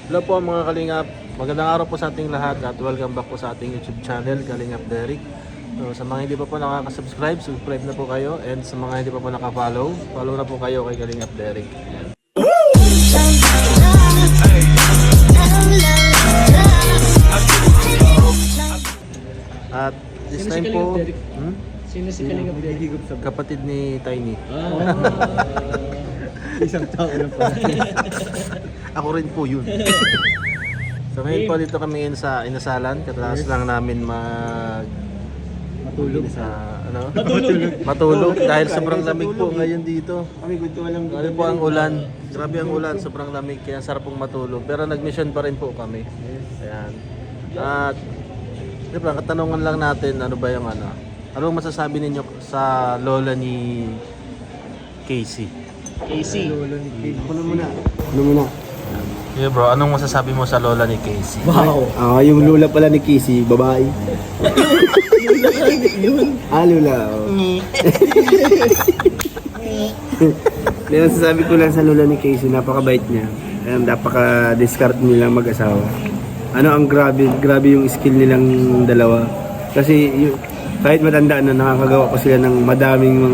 Hello po mga Kalingap. Magandang araw po sa ating lahat at welcome back po sa ating YouTube channel, Kalingap Derek. So, sa mga hindi pa po nakaka-subscribe, subscribe na po kayo. And sa mga hindi pa po naka-follow, follow na po kayo kay Kalingap Derek. Ayan. At this Sino time si po, Kalingap Derek? Sino si Kalingap Derek? kapatid ni Tiny. Isang tao lang pala. Ako rin po yun. So ngayon po dito kami ngayon sa Inasalan. Katapos lang namin Matulog. sa matulog dahil sobrang lamig po ngayon dito. Kami gusto walang Ano po ang ulan? Grabe ang ulan, sobrang lamig kaya sarap pong matulog. Pero nag-mission pa rin po kami. Ayan. At diba, katanungan lang natin ano ba yung ano? Anong masasabi ninyo sa lola ni Casey? Casey. Ano muna? Yeah bro, anong masasabi mo sa lola ni Casey? Wow. Yung lula pala ni Casey, babae. Lula. Oh. Yung sasabi ko lang sa lula ni Casey, napakabait niya. Napaka-discard nilang mag-asawa. Ang grabe yung skill nilang dalawa. Kasi kahit matanda na nakakagawa pa sila ng madaming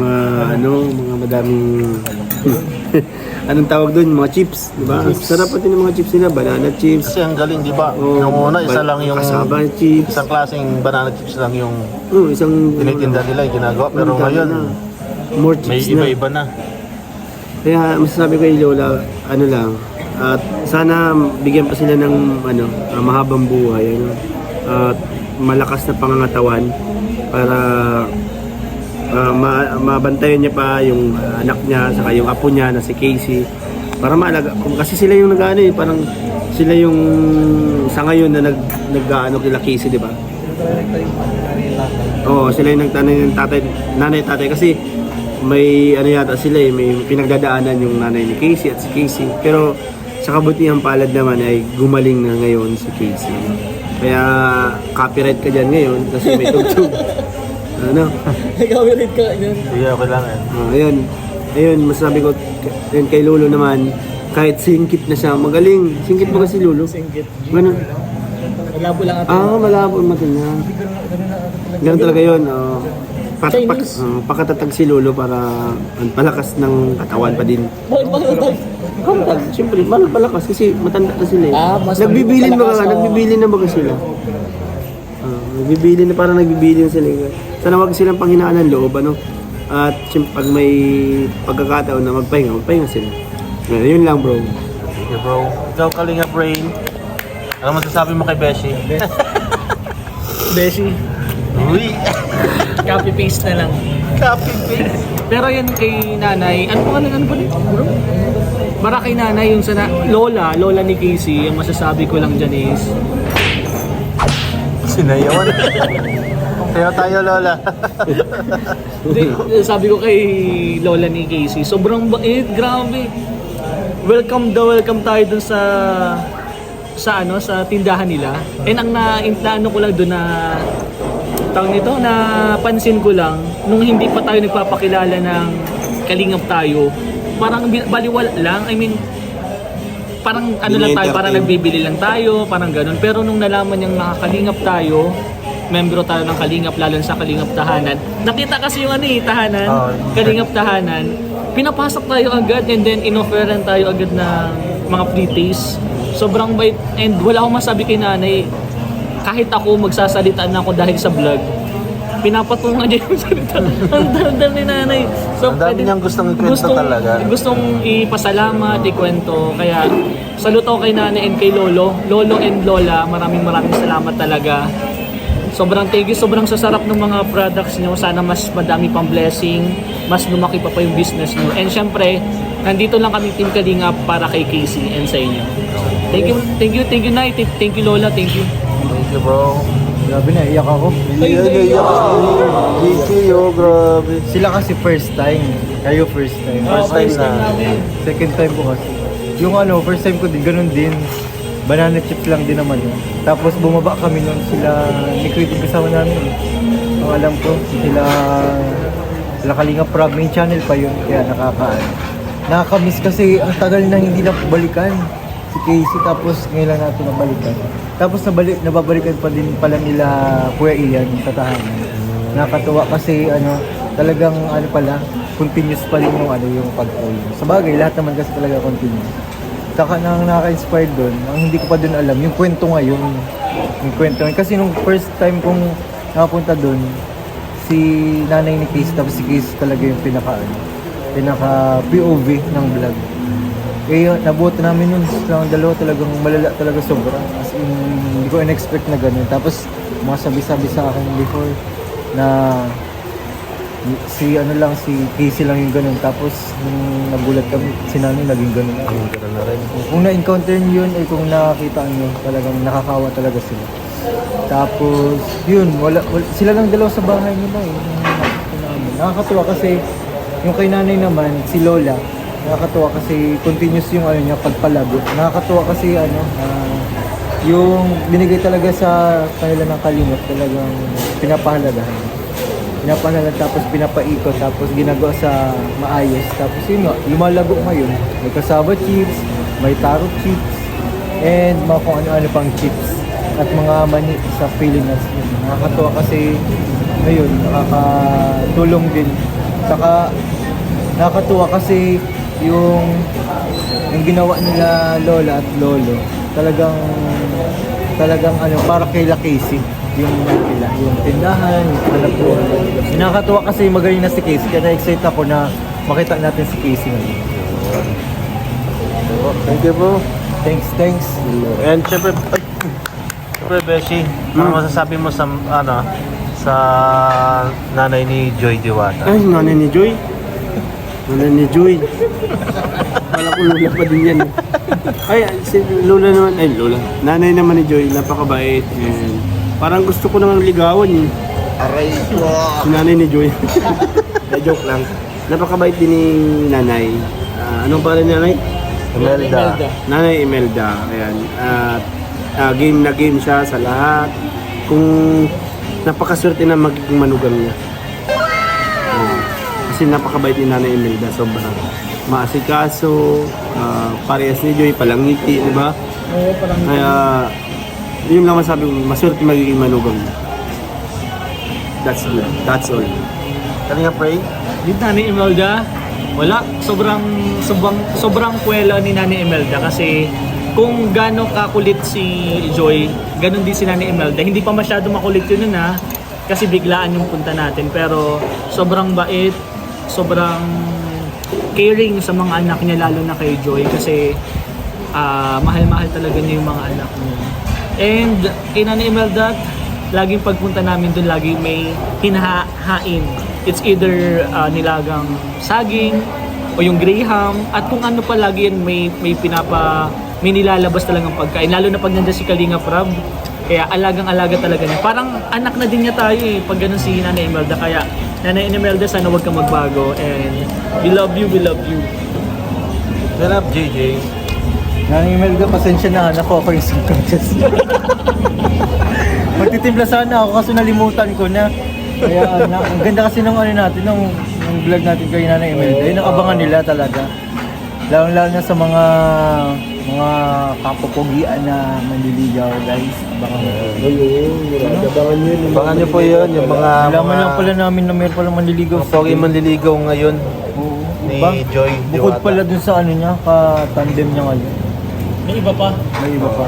anong tawag doon? Mga chips, di ba? Sarap pati ng mga chips nila, banana chips. Kasi ang galing, di ba? Oh, Yung una, isa lang yung kasaba chips. isang klaseng banana chips lang yung Isang tinitinda nila yung ginagawa. Pero ngayon, more may chips na. iba-iba na. Kaya masasabi ko kay Lola, ano lang, at sana bigyan pa sila ng mahabang buhay, at malakas na pangangatawan para mabantayan niya pa yung anak niya saka yung apo niya na si Casey para maalaga kasi sila yung parang sila yung sa ngayon na nag-aano kila Casey, di ba? Oo, sila yung nanay tatay kasi may yata sila may pinagdadaanan yung nanay ni Casey at si Casey, pero sa kabutihang palad naman ay gumaling na ngayon si Casey, kaya copyright ka dyan ngayon kasi may tugtog. Nag-awit ka yun. Sige, okay lang yan. Ayun, masasabi ko yun, kay Lolo naman, kahit singkit na siya, magaling. Singkit ba kasi Lolo? Singkit. Ganun. Malabo lang ito. Malabo ang mata niya. Ganun talaga yun. Chinese. Pakatatag si Lolo para palakas ng katawan pa din. Bakit ba ito? Pakatatag, siyempre, palakas kasi matanda na sila. Mas Nagbibilin malakas, nagbibilin na ba sila? Nagbibilin na, parang nagbibilin sila. Sana wag silang panghinaan ng loob, At pag may pagkakataon na magpahinga sila. Yun lang, bro. Sige bro. Ikaw Kalingap Rain. Ano masasabi mo kay Beshi? Beshi. Uy! Copy-paste na lang. Copy paste. Pero yan kay nanay, ano ba bro? Para kay nanay yung lola ni Casey, yung masasabi ko lang dyan is Sinayawan. Kaya tayo lola. sabi ko kay lola ni Casey, sobrang bait, grabe. Welcome tayo dun sa tindahan nila. And ang naano ko lang doon na napansin ko lang nung hindi pa tayo nagpapakilala ng Kalingap tayo, parang baliwala lang. I mean, parang lang tayo, parang nagbibili lang tayo, parang ganun. Pero nung nalaman niyang nakakalingap tayo, membro tayo ng Kalingap, lalo sa Kalingap Tahanan. Nakita kasi yung tahanan, Kalingap Tahanan. Pinapasok tayo agad and then inofferan tayo agad ng mga free taste. Sobrang bait and wala akong masabi kay nanay. Kahit ako magsasalita na ako dahil sa vlog, pinapatungan niya yung salita. Ang daldal ni nanay. So, ang dami niyang gustong ikwento talaga. Gustong ipasalamat, ikwento. Kaya saluto kay nanay and kay lolo and lola. Maraming salamat talaga. Sobrang thank you, sobrang sasarap ng mga products niyo. Sana mas madami pang blessing, mas lumaki pa yung business niyo. And syempre, nandito lang kami Team Kalingap para kay Casey and sa inyo. Thank you Nay, thank you Lola, thank you. Thank you bro. Grabe na, iyak ako. Iyak ako. Grabe. Sila kasi first time. Kayo first time. First time na. namin. Second time ko kasi. Yung first time ko din, ganun din. Banana chips lang din naman yun. Tapos bumaba kami nun sila, ni Kuya yung kasama namin. Ang alam ko, sila Kalingap Prab, main channel pa yun. Kaya nakakamiss kasi ang tagal na hindi na balikan. si Casey, tapos ngayon lang natin nabalikan. Tapos nababalikan pa din pala nila Kuya Ian sa tahanan. Nakakatuwa kasi talagang continuous pa rin yung pag-call. Sa bagay, lahat naman kasi talaga continuous. Saka nang nakaka-inspired doon, ang hindi ko pa doon alam, yung kwento ngayon. Kasi nung first time kong nakapunta doon, si nanay ni Casey, tapos si Casey talaga yung pinaka POV ng vlog. Nabuhat namin yun silang dalawa, talagang malala talaga sobra. As in, hindi ko in-expect na ganun. Tapos, mga sabi-sabi sa akin before na si Casey lang yung ganun. Tapos, nung nagulat kami, si nanay naging ganun. Ganun na rin. Kung na-encounter nyo yun, kung nakakita nyo, talagang nakakawa talaga sila. Tapos, yun, sila lang dalawa sa bahay nila eh. Nakakatuwa kasi, yung kay nanay naman, si Lola, nakakatuwa kasi continuous yung pagpalago. Nakakatuwa kasi yung binigay talaga sa kanila ng Kalingap, talagang pinapahalagahan. Tapos pinapaikot, tapos ginagawa sa maayos. Tapos yun nga, lumalago ngayon. May cassava chips, may taro chips, and mga kung ano-ano pang chips. At mga mani sa Pilipinas. Nakakatuwa kasi ngayon, nakakatulong din. Saka nakakatuwa kasi yung ginawa nila Lola at Lolo, talagang para kay La Casey yung tindahan, yung anak ko. Nakakatuwa kasi magaling na si Casey, kaya na-excite ako na makita natin si Casey ngayon. Thank you po. Thanks. And syempre, Beshi, ano masasabi mo sa nanay ni Joy Diwata? Ay, nanay ni Joy. Wala ko Lola pa din yan. Ay, si Lola naman, Lola. Nanay naman ni Joy, napakabait. And parang gusto ko naman ligawan eh. Aray ko! Si nanay ni Joy. Joke lang. Napakabait din ni nanay. Anong pangalan ni nanay? Imelda. Nanay Imelda. Ayan. At game na game siya sa lahat. Kung napakaswerte na magiging manugang niya. Kasi napakabait ni Nanay Imelda. Sobra. Maasikaso. Parehas ni Joy. Palangiti. Diba? Oo, parang Kaya yun lang masabi ko. Maswerte magiging manugang niya. That's good. That's all. Kanina pray? With Nanay Imelda, wala. Sobrang kwela ni Nanay Imelda kasi kung gaano kakulit si Joy, ganun din si Nanay Imelda. Hindi pa masyado makulit yun kasi biglaan yung punta natin. Pero sobrang bait, sobrang caring sa mga anak niya, lalo na kay Joy kasi mahal-mahal talaga niya yung mga anak niya. And kay Nanay Imelda, laging pagpunta namin doon, laging may hinahain. It's either nilagang saging o yung graham, at kung ano pa lagi yan, may nilalabas talagang pagkain, lalo na pag nandiyan si Kalingap Rab. Kaya alagang-alaga talaga niya. Parang anak na din niya tayo pag ganun si Nanay Imelda. Kaya Nanay Imelda, sana huwag kang magbago, and we love you. Good up, JJ. Nanay Imelda, pasensya na, ako yung subconscious. Magtitimpla sana ako kasi nalimutan ko na. Kaya ang ganda kasi ng ng vlog natin kay Nanay Imelda. Yun ang abangan nila talaga. Lalo na sa mga kapupugian na manliligaw, guys. Abangan mo. Abangan nyo po yun, yung mga... Alaman lang pala namin na mayroon palang manliligaw. Mga pogi manliligaw ngayon Oo. ni Diba? Joy Bukod Diwata. pala dun sa niya, ka-tandem niya ngayon. May iba pa. May iba pa.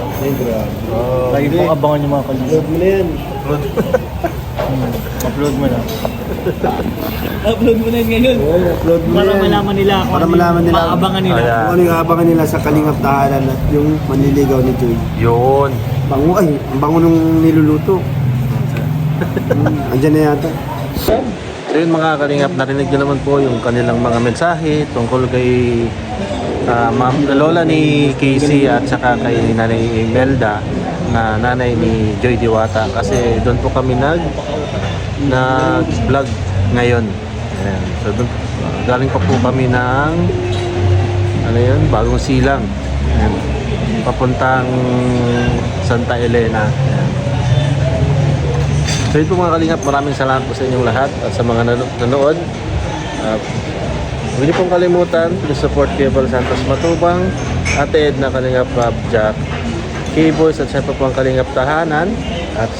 Oh, Kayo pong abangan yung mga kalisa. Mo na yan. Upload mo na. Upload mo na yun ngayon. Upload mo Para yan. malaman nila kung Para ano malaman yung nila. maabangan nila. Ayan. Kung ano yung abangan nila sa Kalingap Tahanan at yung manliligaw ni Joy. Yun. Bango ay, ang bango nung niluluto. Andyan na yata. So yun mga kalingap, narinig nyo naman po yung kanilang mga mensahe tungkol kay lola ni Casey at saka kay Nanay Imelda na nanay ni Joy Diwata, kasi doon po kami nag-vlog ngayon. Ayan. So doon, galing pa po kami ng Bagong Silang. Ayan. Papuntang Santa Elena. Ayan. So yun po mga kalingap, maraming salamat po sa inyong lahat at sa mga nanood. Huwag niyo pong kalimutan to support Kebal Santos Matubang Ate Ed na Kalingap Rob Jack, K-Boys at syempre po ang Kalingap Tahanan at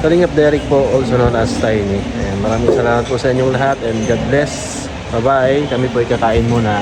Kalingap Derek po, also known as Tiny. And maraming salamat po sa inyong lahat and God bless. Bye-bye. Kami po ay kakain muna.